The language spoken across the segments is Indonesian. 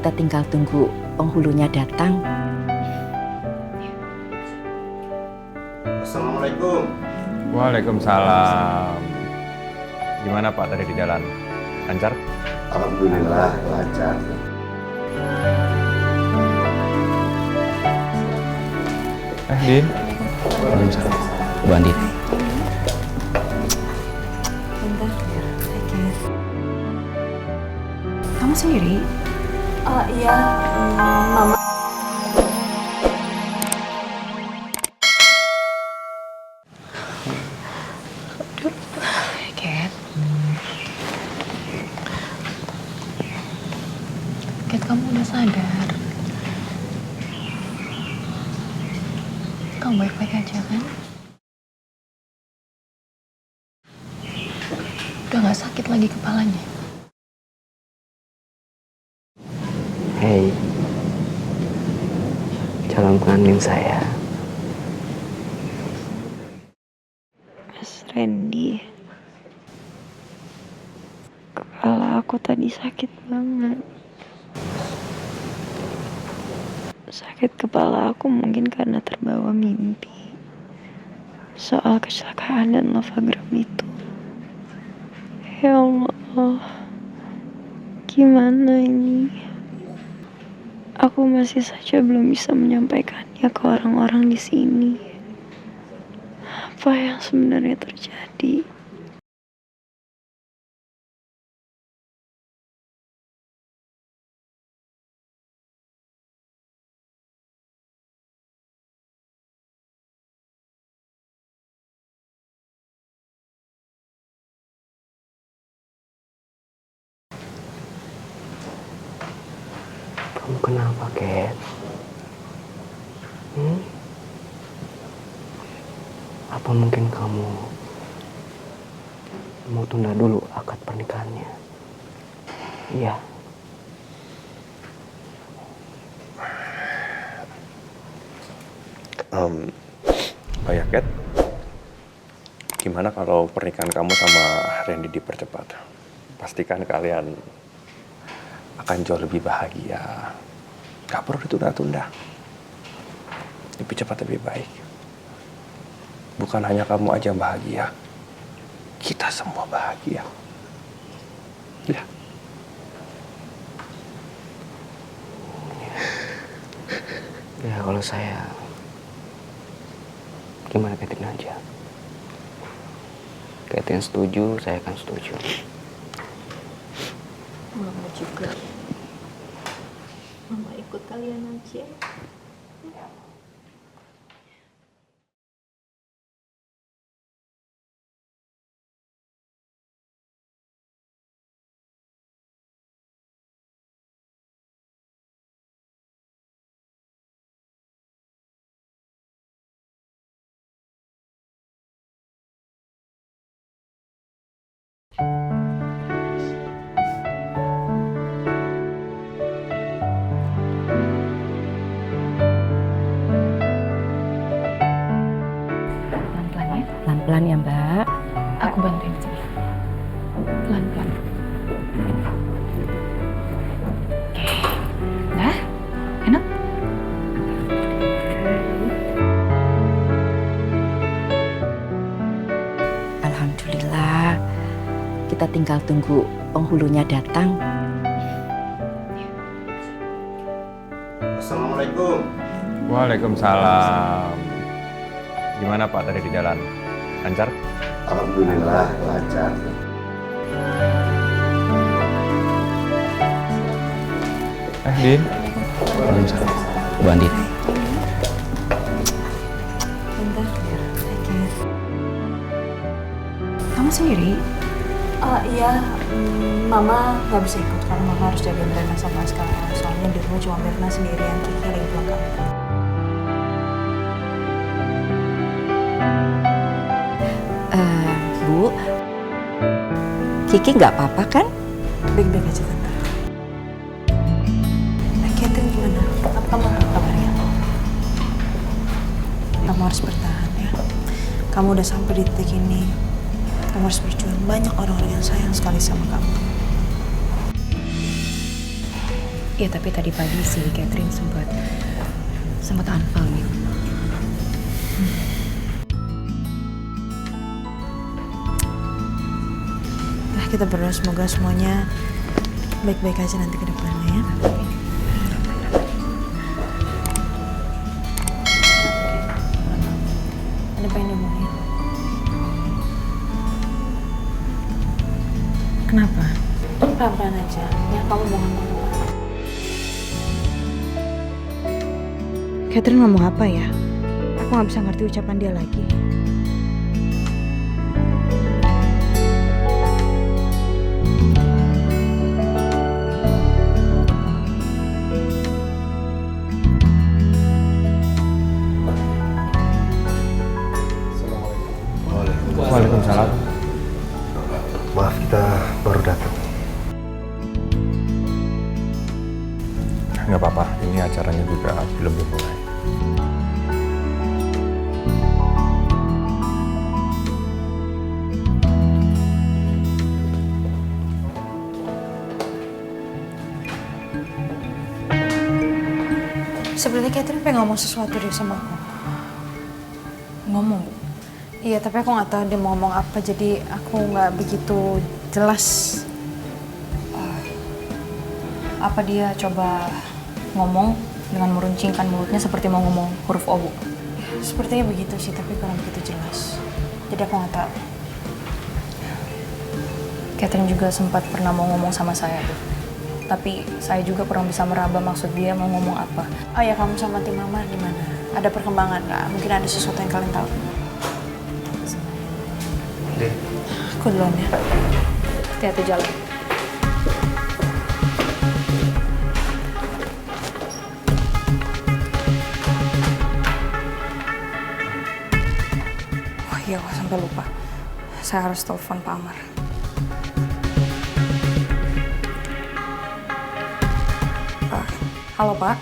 Kita tinggal tunggu penghulunya datang. Assalamualaikum. Waalaikumsalam. Gimana Pak tadi di jalan? Lancar? Alhamdulillah lancar. Din. Waalaikumsalam. Bu Andin. Bentar, kamu sendiri? Iya, Mama. Aduh, Kat. Kat, kamu udah sadar? Kamu baik-baik aja kan? Udah gak sakit lagi kepalanya? Hei, calon pengantin saya. Mas Randy, kepala aku tadi sakit banget. Sakit kepala aku mungkin karena terbawa mimpi soal kecelakaan dan lovagram itu. Ya Allah, gimana ini? Aku masih saja belum bisa menyampaikannya ke orang-orang di sini. Apa yang sebenarnya terjadi? Kamu kenapa, Kat? Apa mungkin kamu mau tunda dulu akad pernikahannya? Iya. Oh ya, Kat. Gimana kalau pernikahan kamu sama Randy dipercepat? Pastikan kalian akan jauh lebih bahagia. Gak perlu ditunda-tunda. Lebih cepat lebih baik. Bukan hanya kamu aja yang bahagia. Kita semua bahagia. Ya. Ya kalau saya, gimana Katin aja? Katin setuju, saya akan setuju. Mama juga. Mama ikut kalian aja. Pelan-pelan ya. Pelan-pelan ya, Mbak. Aku bantuin sini. Pelan-pelan. Oke. Nah, enak? Alhamdulillah. Kita tinggal tunggu penghulunya datang. Assalamualaikum. Waalaikumsalam. Gimana Pak tadi di jalan? Lancar? Alhamdulillah lancar. Din. Waalaikumsalam. Bu Andin. Bentar. Kamu sendiri? Iya, Mama nggak bisa ikut karena Mama harus jagain Rena sama Askara. Soalnya di rumah cuma Mirna sendirian, Kiki lagi pulang kampung. Bu, Kiki nggak apa-apa kan? Baik-baik aja tante. Catherine gimana? Kamu apa kabarnya? Kamu harus bertahan ya. Kamu udah sampai di titik ini. Kamu harus berjuang. Banyak orang-orang yang sayang sekali sama kamu. Ya tapi tadi pagi sih Catherine sempat unfollow gitu. Nah, kita berdoa semoga semuanya baik-baik aja nanti ke depannya ya. Ada pengen ngomongin? Kenapa? Pelan-pelan aja, ya kamu mau ngomong apa? Catherine ngomong apa ya? Aku gak bisa ngerti ucapan dia lagi. Waalaikumsalam. Maaf, kita baru datang. Nggak apa-apa, ini acaranya juga belum dimulai. Sebenarnya Catherine pengen ngomong sesuatu deh sama aku. Ngomong? Iya, tapi aku nggak tahu dia mau ngomong apa, jadi aku nggak begitu jelas. Apa dia coba ngomong dengan meruncingkan mulutnya seperti mau ngomong huruf O, Bu? Sepertinya begitu sih, tapi kurang begitu jelas. Jadi aku nggak tahu. Catherine juga sempat pernah mau ngomong sama saya, Bu. Tapi saya juga kurang bisa meraba maksud dia mau ngomong apa. Oh ya, kamu sama tim Mama gimana? Ada perkembangan nggak? Mungkin ada sesuatu yang kalian tahu. Aku duluan ya. Hati-hati jalan. Oh iya, aku sampai lupa. Saya harus telepon Pak Amar. Halo Pak.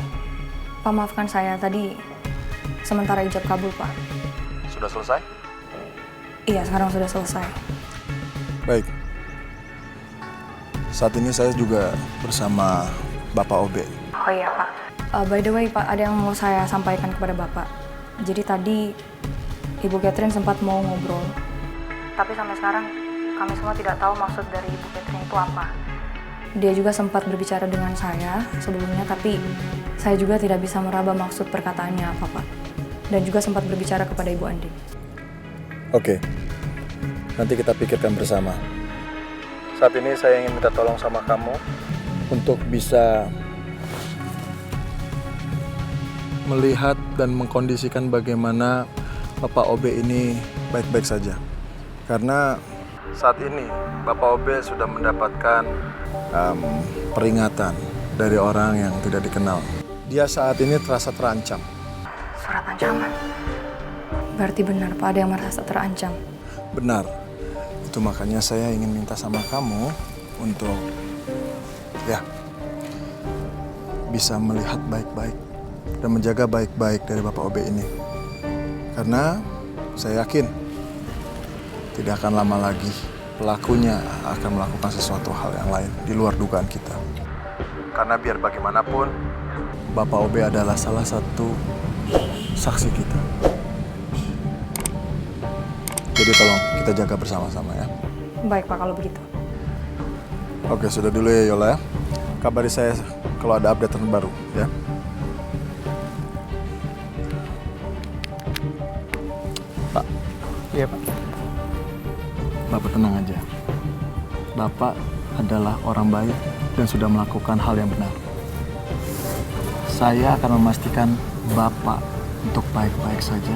Pak, maafkan saya tadi sementara ijab kabul, Pak. Sudah selesai? Iya, sekarang sudah selesai. Baik. Saat ini saya juga bersama Bapak Obe. Oh iya, Pak. By the way, Pak, ada yang mau saya sampaikan kepada Bapak. Jadi tadi Ibu Catherine sempat mau ngobrol. Tapi sampai sekarang kami semua tidak tahu maksud dari Ibu Catherine itu apa. Dia juga sempat berbicara dengan saya sebelumnya, tapi saya juga tidak bisa meraba maksud perkataannya apa, Pak. Dan juga sempat berbicara kepada Ibu Andin. Oke. Nanti kita pikirkan bersama. Saat ini saya ingin minta tolong sama kamu untuk bisa melihat dan mengkondisikan bagaimana Bapak Obe ini baik-baik saja. Karena saat ini Bapak Obe sudah mendapatkan peringatan dari orang yang tidak dikenal. Dia saat ini terasa terancam. Surat ancaman? Berarti benar, Pak, ada yang merasa terancam? Benar. Itu makanya saya ingin minta sama kamu untuk bisa melihat baik-baik dan menjaga baik-baik dari Bapak Obe ini. Karena saya yakin tidak akan lama lagi pelakunya akan melakukan sesuatu hal yang lain di luar dugaan kita. Karena biar bagaimanapun, Bapak Obe adalah salah satu saksi kita. Jadi tolong kita jaga bersama-sama ya. Baik, Pak, kalau begitu. Oke, sudah dulu ya Yola ya. Kabari saya kalau ada update terbaru ya. Pak. Iya, Pak. Bapak tenang aja. Bapak adalah orang baik dan sudah melakukan hal yang benar. Saya akan memastikan Bapak untuk baik-baik saja.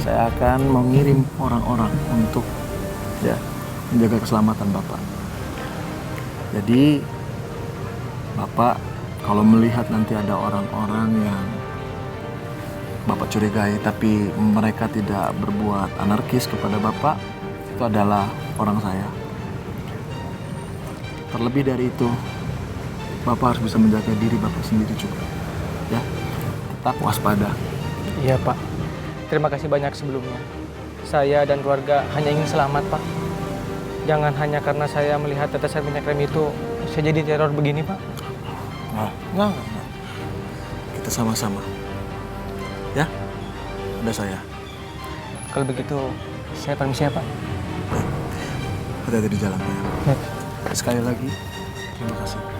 Saya akan mengirim orang-orang untuk menjaga keselamatan Bapak. Jadi Bapak kalau melihat nanti ada orang-orang yang Bapak curigai tapi mereka tidak berbuat anarkis kepada Bapak, itu adalah orang saya. Terlebih dari itu, Bapak harus bisa menjaga diri Bapak sendiri juga. Ya, tetap waspada. Iya, Pak. Terima kasih banyak sebelumnya. Saya dan keluarga hanya ingin selamat, Pak. Jangan hanya karena saya melihat tetesan minyak rem itu, saya jadi teror begini, Pak. Enggak. Kita sama-sama. Ya? Ada saya. Kalau begitu, saya permisi ya Pak. Hati-hati di jalan ya. Baik. Sekali lagi, terima kasih.